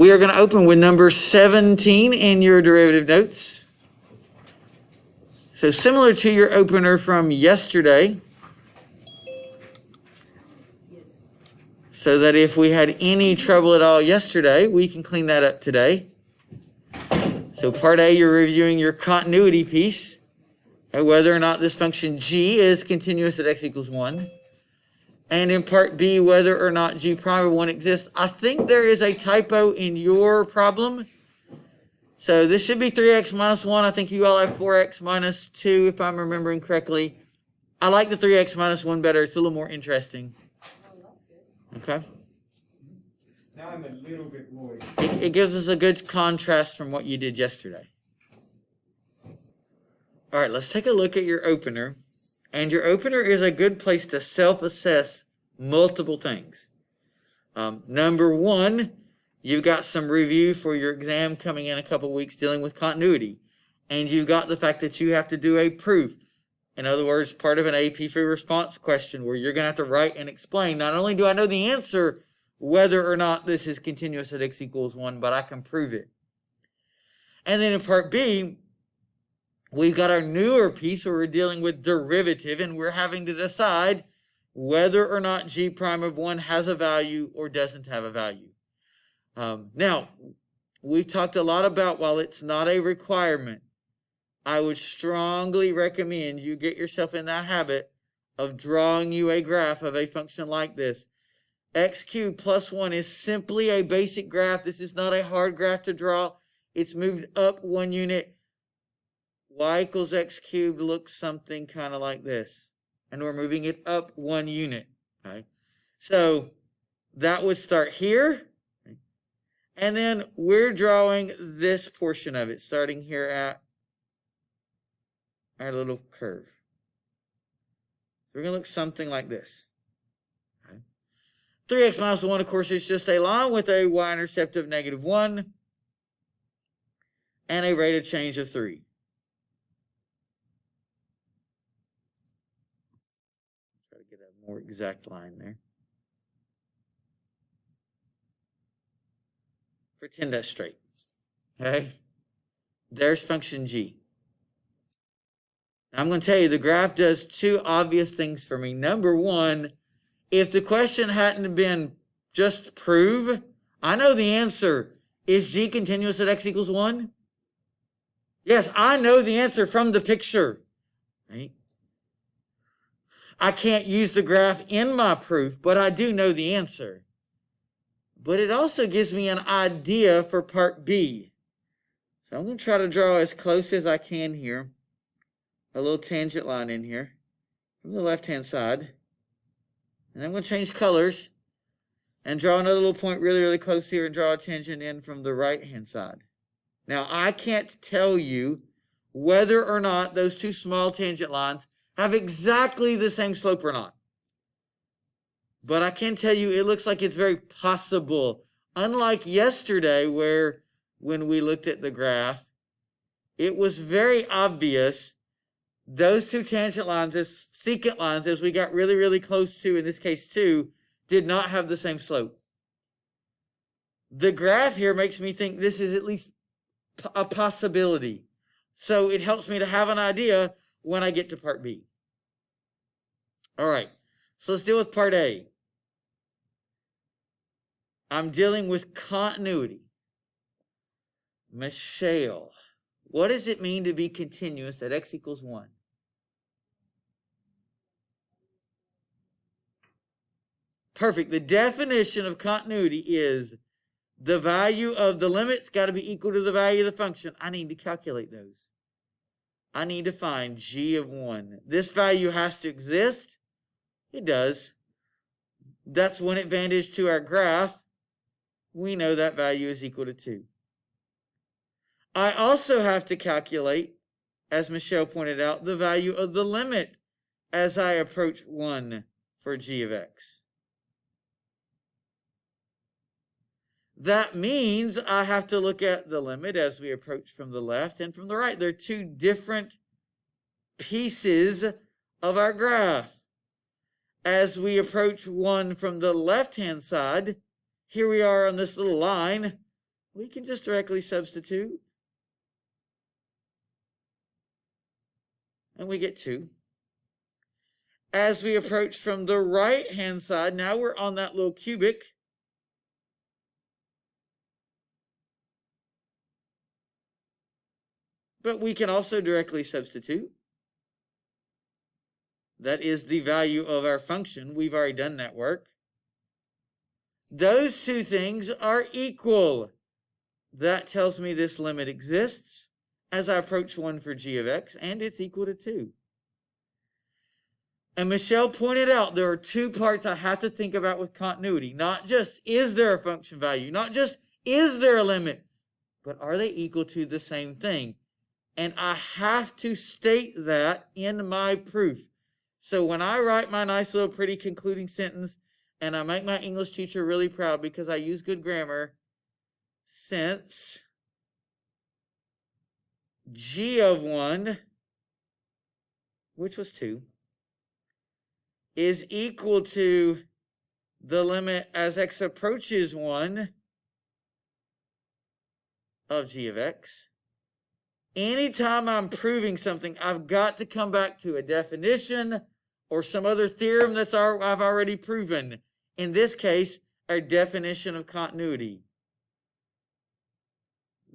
We are going to open with number 17 in your derivative notes. So similar to your opener from yesterday, so that if we had any trouble at all yesterday, we can clean that up today. So part A, you're reviewing your continuity piece, and whether or not this function g is continuous at x equals 1. And in part B, whether or not g prime of 1 exists. I think there is a typo in your problem. So this should be 3x minus 1. I think you all have 4x minus 2, if I'm remembering correctly. I like the 3x minus 1 better. It's a little more interesting. Okay? Now I'm a little bit more. It gives us a good contrast from what you did yesterday. All right, let's take a look at your opener. And your opener is a good place to self-assess multiple things. Number one, you've got some review for your exam coming in a couple weeks dealing with continuity. And you've got the fact that you have to do a proof. In other words, part of an AP free response question where you're going to have to write and explain. Not only do I know the answer, whether or not this is continuous at x equals 1, but I can prove it. And then in part B, we've got our newer piece where we're dealing with derivative, and we're having to decide whether or not g prime of 1 has a value or doesn't have a value. Now, we've talked a lot about, while it's not a requirement, I would strongly recommend you get yourself in that habit of drawing you a graph of a function like this. X cubed plus 1 is simply a basic graph. This is not a hard graph to draw. It's moved up 1 unit. Y equals x cubed looks something kind of like this. And we're moving it up 1 unit. Okay? So that would start here. And then we're drawing this portion of it, starting here at our little curve. We're going to look something like this. Okay? 3x minus 1, of course, is just a line with a y-intercept of -1 and a rate of change of 3. Try to get a more exact line there. Pretend that's straight. Okay? There's function g. Now I'm going to tell you, the graph does two obvious things for me. Number one, if the question hadn't been just prove, I know the answer. Is g continuous at x equals 1? Yes, I know the answer from the picture. Right? I can't use the graph in my proof, but I do know the answer. But it also gives me an idea for part B. So I'm going to try to draw as close as I can here. A little tangent line in here from the left-hand side. And I'm going to change colors and draw another little point really, really close here and draw a tangent in from the right-hand side. Now, I can't tell you whether or not those two small tangent lines have exactly the same slope or not. But I can tell you it looks like it's very possible. Unlike yesterday where when we looked at the graph, it was very obvious those two tangent lines, as secant lines, as we got really, really close to, in this case 2, did not have the same slope. The graph here makes me think this is at least a possibility. So it helps me to have an idea when I get to part B. All right, so let's deal with part A. I'm dealing with continuity. Michelle, what does it mean to be continuous at x equals 1? Perfect. The definition of continuity is the value of the limit's got to be equal to the value of the function. I need to calculate those. I need to find g of 1. This value has to exist. It does. That's one advantage to our graph. We know that value is equal to 2. I also have to calculate, as Michelle pointed out, the value of the limit as I approach 1 for g of x. That means I have to look at the limit as we approach from the left and from the right. They're two different pieces of our graph. As we approach 1 from the left-hand side, here we are on this little line. We can just directly substitute. And we get 2. As we approach from the right-hand side, now we're on that little cubic. But we can also directly substitute. That is the value of our function. We've already done that work. Those two things are equal. That tells me this limit exists as I approach 1 for g of x, and it's equal to 2. And Michelle pointed out there are 2 parts I have to think about with continuity. Not just is there a function value, not just is there a limit, but are they equal to the same thing? And I have to state that in my proof. So when I write my nice little pretty concluding sentence, and I make my English teacher really proud because I use good grammar, since g of 1, which was 2, is equal to the limit as x approaches 1 of g of x. Anytime I'm proving something, I've got to come back to a definition or some other theorem that's I've already proven. In this case, our definition of continuity.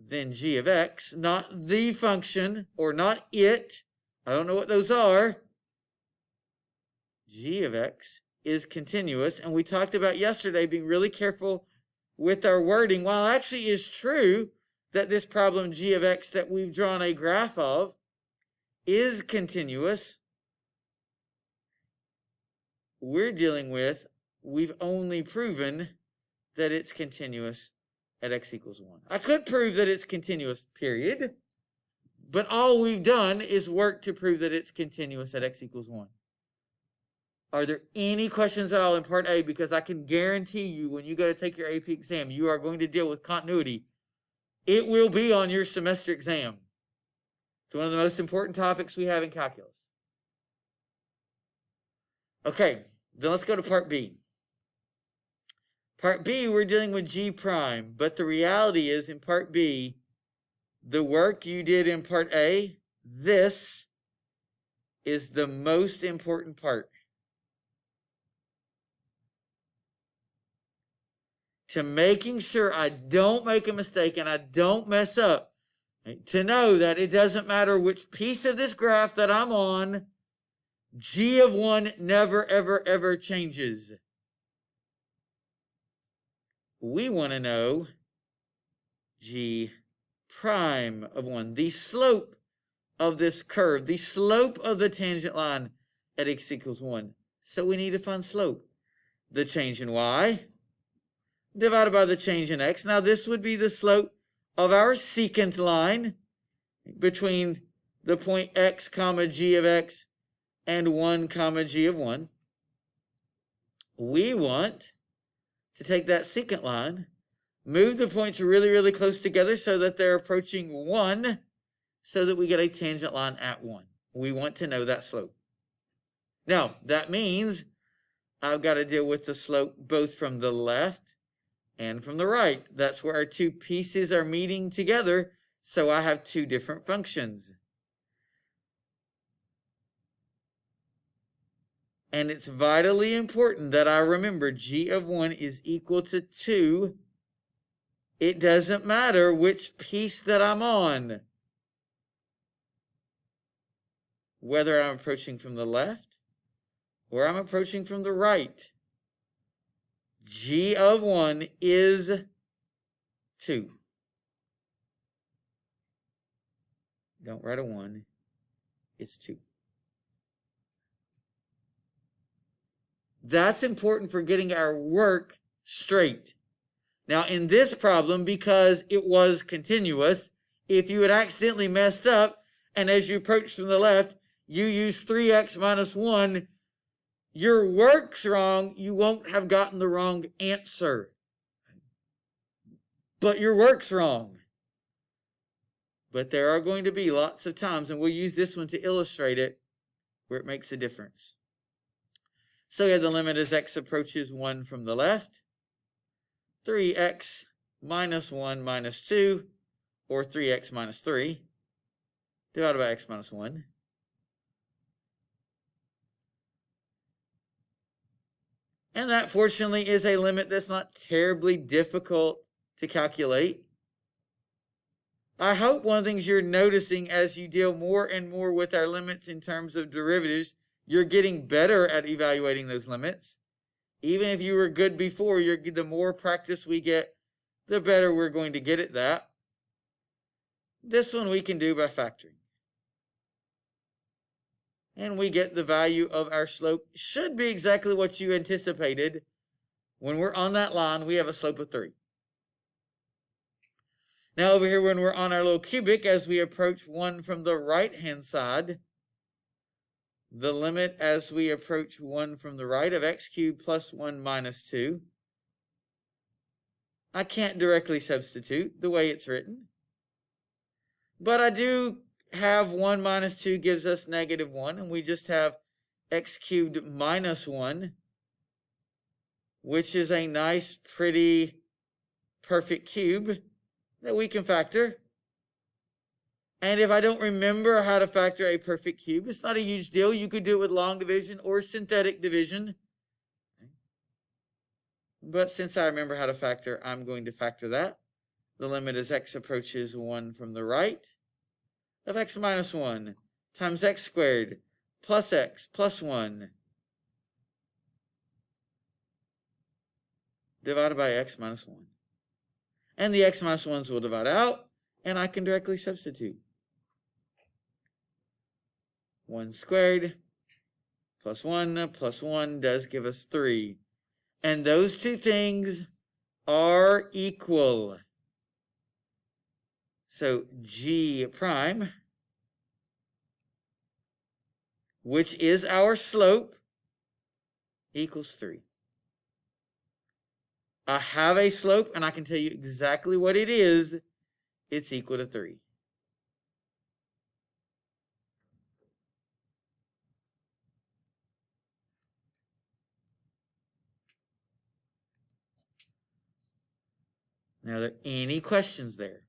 Then g of x, not the function, or not it, I don't know what those are, g of x is continuous. And we talked about yesterday being really careful with our wording. While it actually is true that this problem g of x that we've drawn a graph of is continuous, we're dealing with, we've only proven that it's continuous at x equals 1. I could prove that it's continuous, period. But all we've done is work to prove that it's continuous at x equals 1. Are there any questions at all in part A? Because I can guarantee you when you go to take your AP exam, you are going to deal with continuity. It will be on your semester exam. It's one of the most important topics we have in calculus. Okay, then let's go to part B. Part B, we're dealing with g prime, but the reality is in part B, the work you did in part A, this is the most important part. To making sure I don't make a mistake and I don't mess up, to know that it doesn't matter which piece of this graph that I'm on, g of 1 never, ever, ever changes. We want to know g prime of 1, the slope of this curve, the slope of the tangent line at x equals 1. So we need to find slope. The change in y divided by the change in x. Now this would be the slope of our secant line between the point x comma g of x and 1 comma g of 1. We want to take that secant line, move the points really, really close together so that they're approaching 1, so that we get a tangent line at 1. We want to know that slope. Now, that means I've got to deal with the slope both from the left and from the right. That's where our 2 pieces are meeting together, so I have 2 different functions. And it's vitally important that I remember g of 1 is equal to 2. It doesn't matter which piece that I'm on. Whether I'm approaching from the left or I'm approaching from the right. G of 1 is 2. Don't write a 1. It's 2. That's important for getting our work straight. Now, in this problem, because it was continuous, if you had accidentally messed up, and as you approach from the left, you use 3x minus 1, your work's wrong, you won't have gotten the wrong answer. But your work's wrong. But there are going to be lots of times, and we'll use this one to illustrate it, where it makes a difference. So we have the limit as x approaches 1 from the left. 3x minus 1 minus 2, or 3x minus 3, divided by x minus 1. And that, fortunately, is a limit that's not terribly difficult to calculate. I hope one of the things you're noticing as you deal more and more with our limits in terms of derivatives, you're getting better at evaluating those limits. Even if you were good before, the more practice we get, the better we're going to get at that. This one we can do by factoring. And we get the value of our slope. Should be exactly what you anticipated. When we're on that line, we have a slope of 3. Now over here, when we're on our little cubic, as we approach 1 from the right-hand side, the limit as we approach 1 from the right of x cubed plus 1 minus 2, I can't directly substitute the way it's written. But I do have 1 minus 2 gives us negative 1, and we just have x cubed minus 1, which is a nice, pretty, perfect cube that we can factor. And if I don't remember how to factor a perfect cube, it's not a huge deal. You could do it with long division or synthetic division. But since I remember how to factor, I'm going to factor that. The limit as x approaches 1 from the right of x minus 1 times x squared plus x plus 1 divided by x minus 1. And the x minus 1s will divide out, and I can directly substitute. 1 squared plus 1 does give us 3. And those two things are equal. So g prime, which is our slope, equals 3. I have a slope, and I can tell you exactly what it is. It's equal to 3. Now, are there any questions there?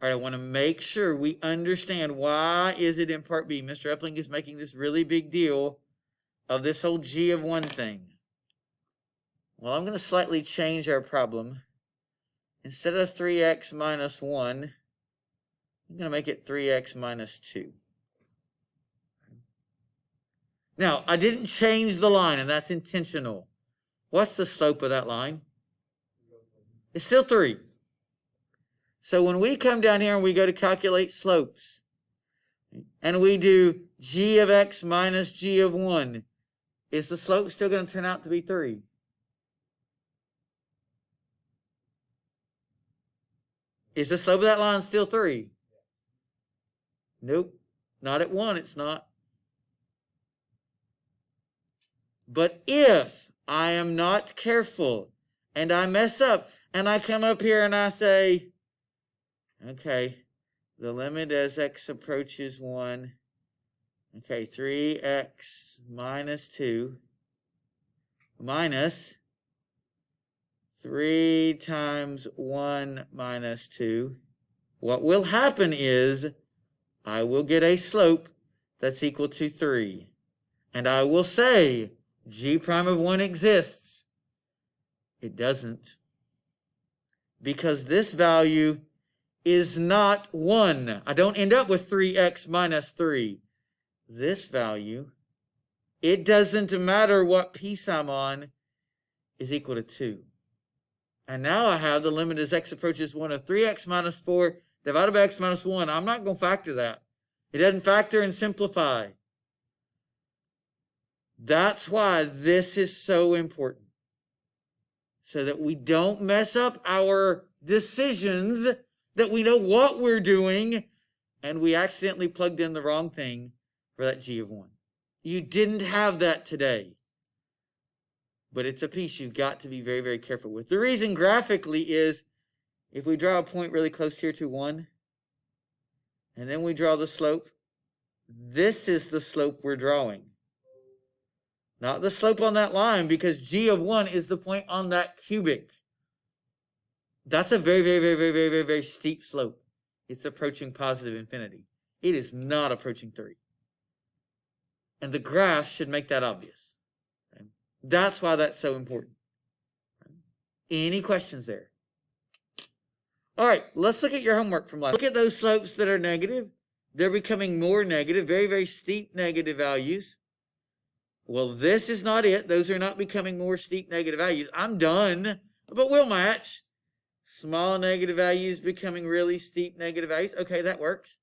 All right, I want to make sure we understand why is it in part B. Mr. Epling is making this really big deal of this whole g of 1 thing. Well, I'm going to slightly change our problem. Instead of 3x minus 1, I'm going to make it 3x minus 2. Now, I didn't change the line, and that's intentional. What's the slope of that line? It's still 3. So when we come down here and we go to calculate slopes, and we do g of x minus g of 1, is the slope still going to turn out to be 3? Is the slope of that line still 3? Nope. Not at 1, it's not. But if I am not careful and I mess up and I come up here and I say, okay, the limit as x approaches 1, okay, 3x minus 2 minus 3 times 1 minus 2. What will happen is I will get a slope that's equal to 3. And I will say g prime of 1 exists. It doesn't. Because this value is not 1. I don't end up with 3x minus 3. This value, it doesn't matter what piece I'm on, is equal to 2. And now I have the limit as x approaches 1 of 3x minus 4 divided by x minus 1. I'm not going to factor that. It doesn't factor and simplify. That's why this is so important. So that we don't mess up our decisions, that we know what we're doing, and we accidentally plugged in the wrong thing for that g of 1. You didn't have that today. But it's a piece you've got to be very, very careful with. The reason graphically is, if we draw a point really close here to 1, and then we draw the slope, this is the slope we're drawing. Not the slope on that line, because g of 1 is the point on that cubic. That's a very, very, very, very, very, very, very steep slope. It's approaching positive infinity. It is not approaching 3. And the graph should make that obvious. Okay? That's why that's so important. Any questions there? All right, let's look at your homework from last. Look at those slopes that are negative. They're becoming more negative, very, very steep negative values. Well, this is not it. Those are not becoming more steep negative values. I'm done, but we'll match. Small negative values becoming really steep negative values. Okay, that works.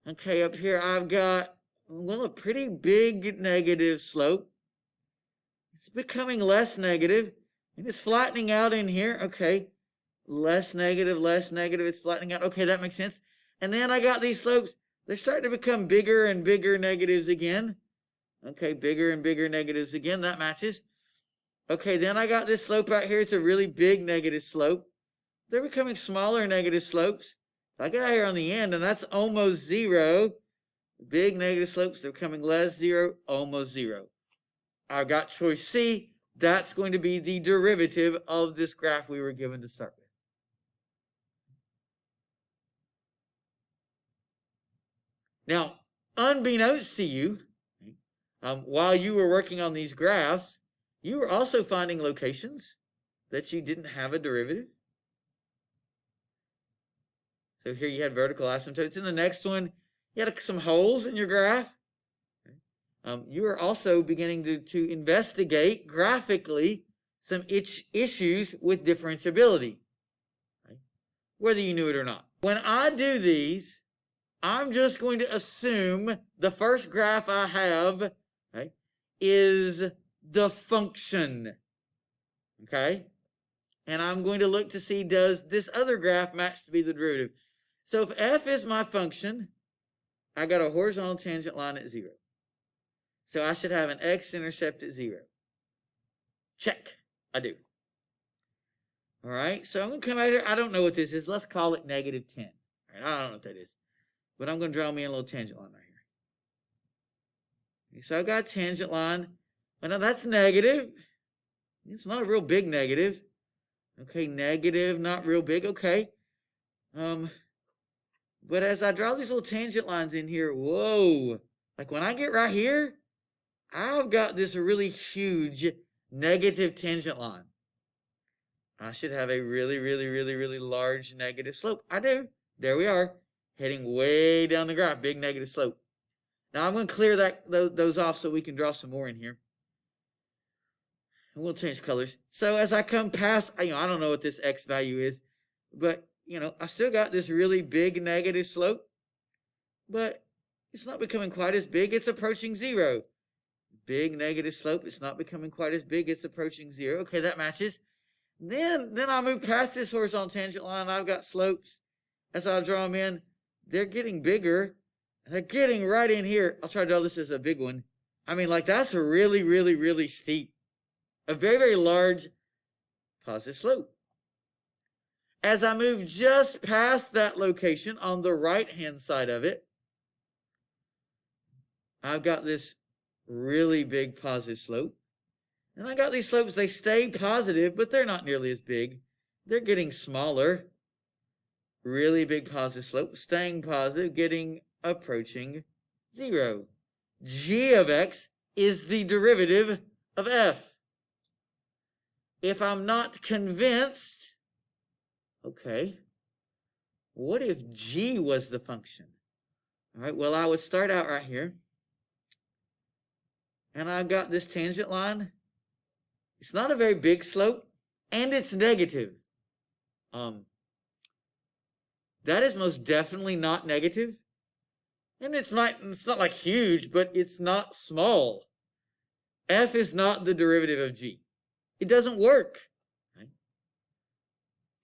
Okay, up here I've got, well, a pretty big negative slope. It's becoming less negative, and it's flattening out in here. Okay, less negative, it's flattening out. Okay, that makes sense. And then I got these slopes. They're starting to become bigger and bigger negatives again. Okay, bigger and bigger negatives again. That matches. Okay, then I got this slope right here. It's a really big negative slope. They're becoming smaller negative slopes. I get out here on the end, and that's almost 0. Big negative slopes, they're becoming less 0, almost 0. I've got choice C. That's going to be the derivative of this graph we were given to start with. Now, unbeknownst to you, while you were working on these graphs, you were also finding locations that you didn't have a derivative. So here you had vertical asymptotes. In the next one, you had some holes in your graph. You are also beginning to investigate graphically some issues with differentiability, right? Whether you knew it or not. When I do these, I'm just going to assume the first graph I have, right, is the function. Okay? And I'm going to look to see, does this other graph match to be the derivative? So if f is my function, I got a horizontal tangent line at 0. So I should have an x-intercept at 0. Check. I do. All right. So I'm going to come out here. I don't know what this is. Let's call it -10. All right, I don't know what that is. But I'm going to draw me a little tangent line right here. So I've got a tangent line. Well, now that's negative. It's not a real big negative. Okay, negative, not real big. Okay. But as I draw these little tangent lines in here, whoa. Like when I get right here, I've got this really huge negative tangent line. I should have a really, really, really, really large negative slope. I do. There we are. Heading way down the graph. Big negative slope. Now I'm going to clear those off so we can draw some more in here. And we'll change colors. So as I come past, I don't know what this x value is, but I still got this really big negative slope, but it's not becoming quite as big. It's approaching 0. Big negative slope. It's not becoming quite as big. It's approaching 0. Okay, that matches. Then I move past this horizontal tangent line. I've got slopes. As I draw them in, they're getting bigger. And they're getting right in here. I'll try to draw this as a big one. I mean, like that's a really, really, really steep, a very, very large positive slope. As I move just past that location on the right-hand side of it, I've got this really big positive slope. And I got these slopes, they stay positive, but they're not nearly as big. They're getting smaller. Really big positive slope, staying positive, approaching 0. G of x is the derivative of f. If I'm not convinced, okay, what if g was the function? All right, well, I would start out right here. And I've got this tangent line. It's not a very big slope, and it's negative. That is most definitely not negative. And it's not like huge, but it's not small. F is not the derivative of g. It doesn't work. Right?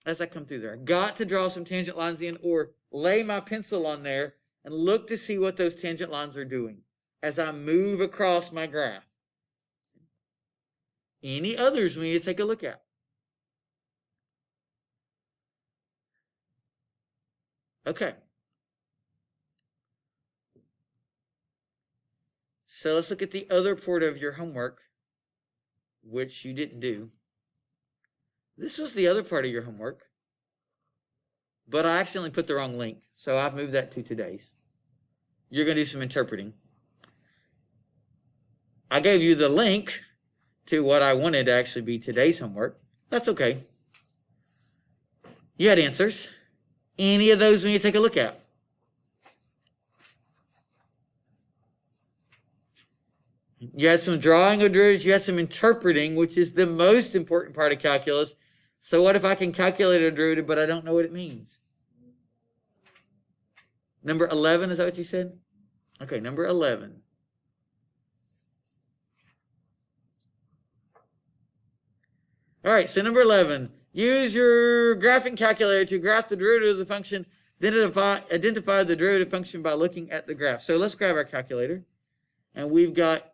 As I come through there, I got to draw some tangent lines in or lay my pencil on there and look to see what those tangent lines are doing as I move across my graph. Any others we need to take a look at? Okay. So let's look at the other part of your homework, which you didn't do. This was the other part of your homework, but I accidentally put the wrong link, so I've moved that to today's. You're going to do some interpreting. I gave you the link to what I wanted to actually be today's homework. That's okay. You had answers. Any of those we need to take a look at? You had some drawing of derivatives. You had some interpreting, which is the most important part of calculus. So what if I can calculate a derivative, but I don't know what it means? Number 11, is that what you said? Okay, number 11. All right, so number 11. Use your graphing calculator to graph the derivative of the function. Then identify the derivative function by looking at the graph. So let's grab our calculator. And we've got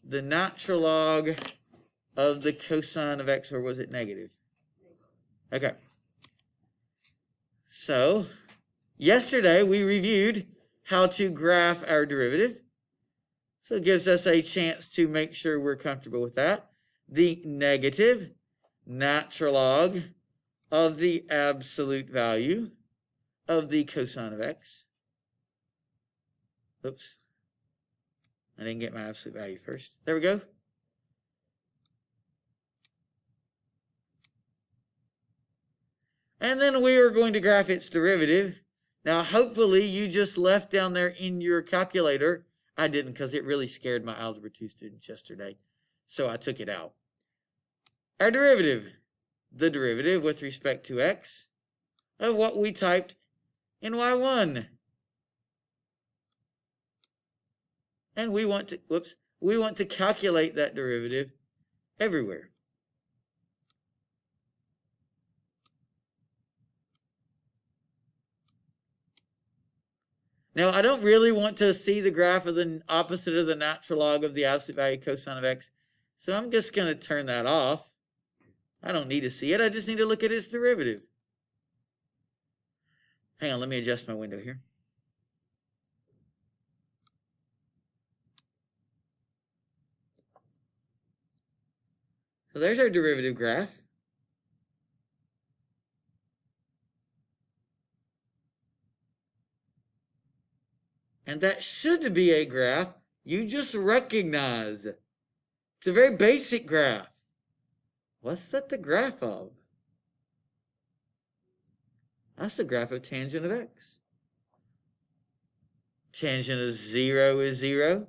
the natural log of the cosine of x, or was it negative? Okay. So, yesterday we reviewed how to graph our derivative. So it gives us a chance to make sure we're comfortable with that. The negative natural log of the absolute value of the cosine of x. Oops. I didn't get my absolute value first. There we go. And then we are going to graph its derivative. Now, hopefully, you just left down there in your calculator. I didn't, because it really scared my Algebra 2 students yesterday. So I took it out. Our derivative. The derivative with respect to x of what we typed in y1. And we want to calculate that derivative everywhere. Now, I don't really want to see the graph of the opposite of the natural log of the absolute value cosine of x. So I'm just going to turn that off. I don't need to see it. I just need to look at its derivative. Hang on, let me adjust my window here. So there's our derivative graph. And that should be a graph you just recognize. It's a very basic graph. What's that the graph of? That's the graph of tangent of x. Tangent of 0 is 0.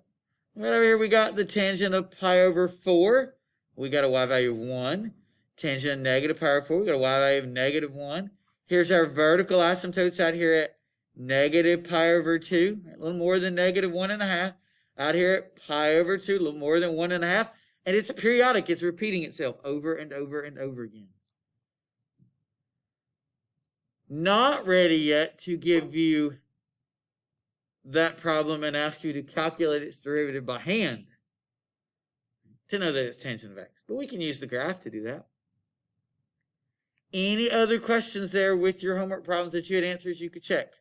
Right over here we got the tangent of pi over 4. We got a y value of 1. Tangent of negative pi over 4. We got a y value of negative 1. Here's our vertical asymptotes out here at negative pi over 2. A little more than negative 1.5. Out here at pi over 2. A little more than 1.5. And it's periodic. It's repeating itself over and over and over again. Not ready yet to give you that problem and ask you to calculate its derivative by hand to know that it's tangent of x. But we can use the graph to do that. Any other questions there with your homework problems that you had answers you could check?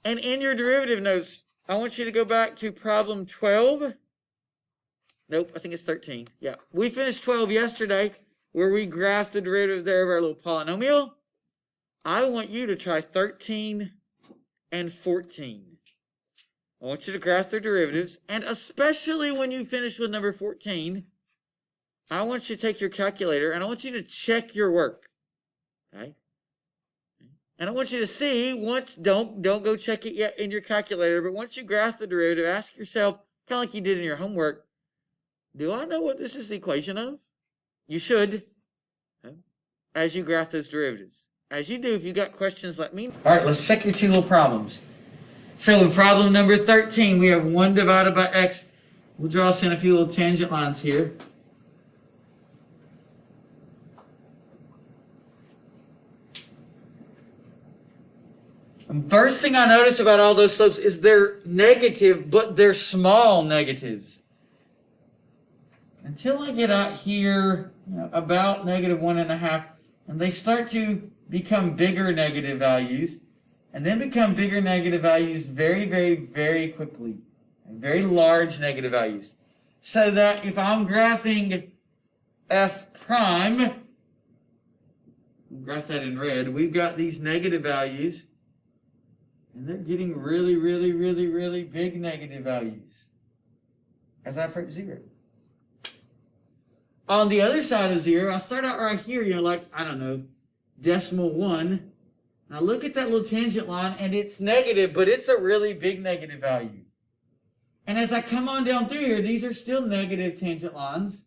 And in your derivative notes, I want you to go back to problem 12. Nope, I think it's 13. Yeah, we finished 12 yesterday where we graphed the derivative there of our little polynomial. I want you to try 13 and 14. I want you to graph their derivatives, and especially when you finish with number 14, I want you to take your calculator and I want you to check your work. Okay? And I want you to see, don't go check it yet in your calculator, but once you graph the derivative, ask yourself, kind of like you did in your homework, do I know what this is the equation of? You should, okay, as you graph those derivatives. As you do, if you've got questions, let me know. All right, let's check your two little problems. So in problem number 13, we have 1 divided by x. We'll draw us in a few little tangent lines here. And first thing I notice about all those slopes is they're negative, but they're small negatives. Until I get out here, about negative 1.5, and they start to become bigger negative values, and then become bigger negative values very, very, very quickly. Very large negative values. So that if I'm graphing f prime, graph that in red, we've got these negative values, and they're getting really, really, really, really big negative values as I approach 0. On the other side of 0, I start out right here, like, I don't know, decimal 1. Now look at that little tangent line, and it's negative, but it's a really big negative value. And as I come on down through here, these are still negative tangent lines,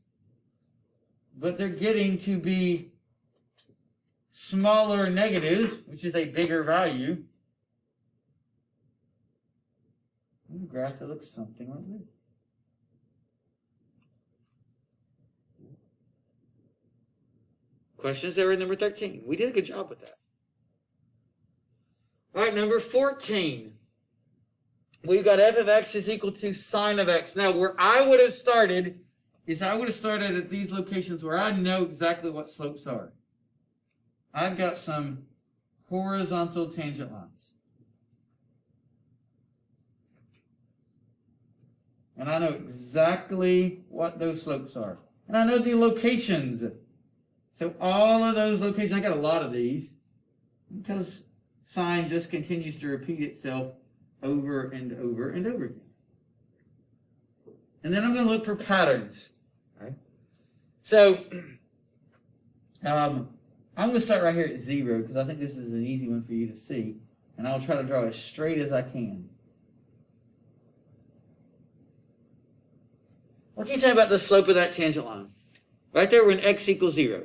but they're getting to be smaller negatives, which is a bigger value. And a graph that looks something like this. Questions there in number 13. We did a good job with that. All right, number 14. We've got f of x is equal to sine of x. Now, where I would have started is I would have started at these locations where I know exactly what slopes are. I've got some horizontal tangent lines. And I know exactly what those slopes are. And I know the locations. So all of those locations, I got a lot of these because sine just continues to repeat itself over and over and over again. And then I'm going to look for patterns. Okay? So I'm going to start right here at 0 because I think this is an easy one for you to see. And I'll try to draw as straight as I can. What can you tell me about the slope of that tangent line? Right there when x equals 0.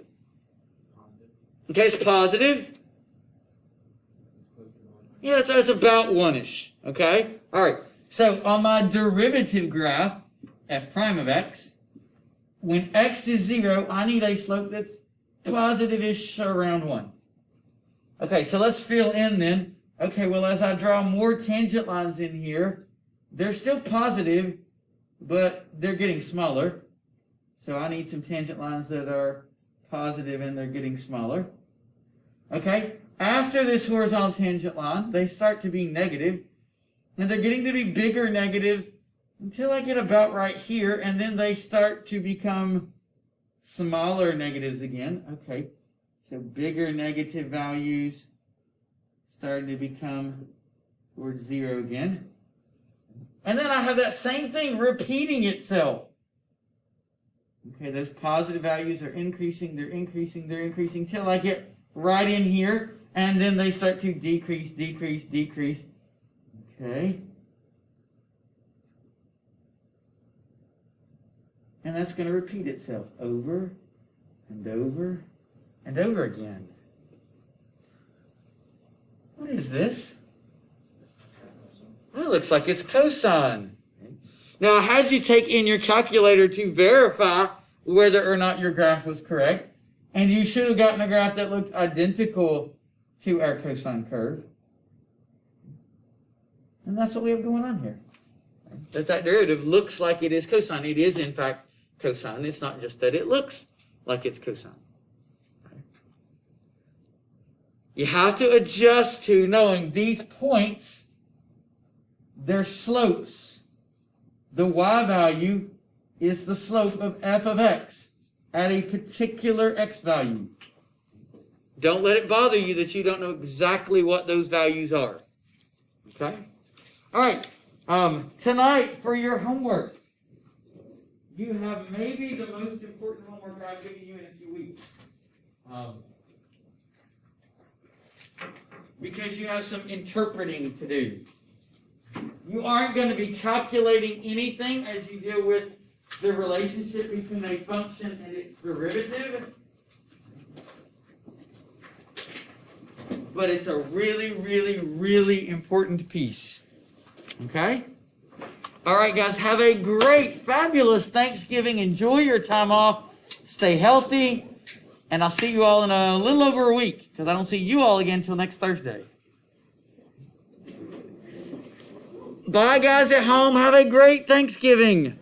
Okay, it's positive. Yeah, it's about 1-ish. Okay? All right. So on my derivative graph, f prime of x, when x is 0, I need a slope that's positive-ish around 1. Okay, so let's fill in then. Okay, well, as I draw more tangent lines in here, they're still positive, but they're getting smaller. So I need some tangent lines that are positive and they're getting smaller. Okay, after this horizontal tangent line, they start to be negative, and they're getting to be bigger negatives until I get about right here, and then they start to become smaller negatives again. Okay, so bigger negative values starting to become towards 0 again. And then I have that same thing repeating itself. Okay, those positive values are increasing, they're increasing, they're increasing, till I get right in here, and then they start to decrease, decrease, decrease. Okay. And that's going to repeat itself over and over and over again. What is this? Well, it looks like it's cosine. Now, I had you take in your calculator to verify whether or not your graph was correct. And you should have gotten a graph that looked identical to our cosine curve. And that's what we have going on here. That derivative looks like it is cosine. It is, in fact, cosine. It's not just that it looks like it's cosine. You have to adjust to knowing these points, they're slopes. The y value is the slope of f of x at a particular x value. Don't let it bother you that you don't know exactly what those values are. Okay? All right. Tonight, for your homework, you have maybe the most important homework I've given you in a few weeks. Because you have some interpreting to do. You aren't going to be calculating anything as you deal with the relationship between a function and its derivative. But it's a really, really, really important piece. Okay? All right, guys, have a great, fabulous Thanksgiving. Enjoy your time off. Stay healthy. And I'll see you all in a little over a week, because I don't see you all again until next Thursday. Bye, guys at home. Have a great Thanksgiving.